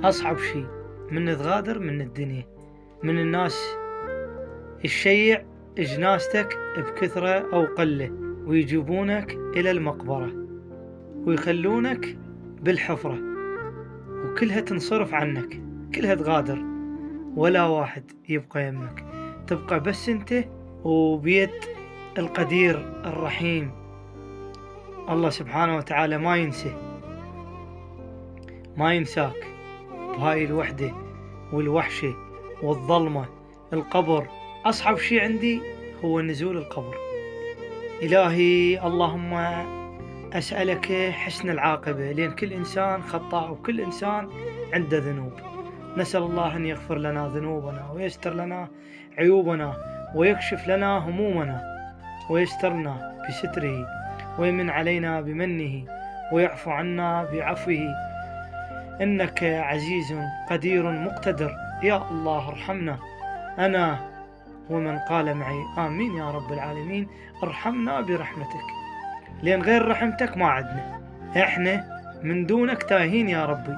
أصعب شيء من تغادر من الدنيا، من الناس الشيع جنازتك بكثرة أو قلة ويجيبونك إلى المقبرة ويخلونك بالحفرة وكلها تنصرف عنك، كلها تغادر، ولا واحد يبقى يمك، تبقى بس انت وبيد القدير الرحيم. الله سبحانه وتعالى ما ينساك بهاي الوحدة والوحشة والظلمة. القبر أصعب شيء عندي هو نزول القبر. إلهي اللهم أسألك حسن العاقبة، لأن كل إنسان خطاء وكل إنسان عنده ذنوب. نسأل الله أن يغفر لنا ذنوبنا ويستر لنا عيوبنا ويكشف لنا همومنا ويسترنا بستره ويمن علينا بمنه ويعفو عنا بعفوه، إنك عزيز قدير مقتدر. يا الله ارحمنا أنا ومن قال معي آمين يا رب العالمين. ارحمنا برحمتك، لأن غير رحمتك ما عدنا، احنا من دونك تاهين يا ربي.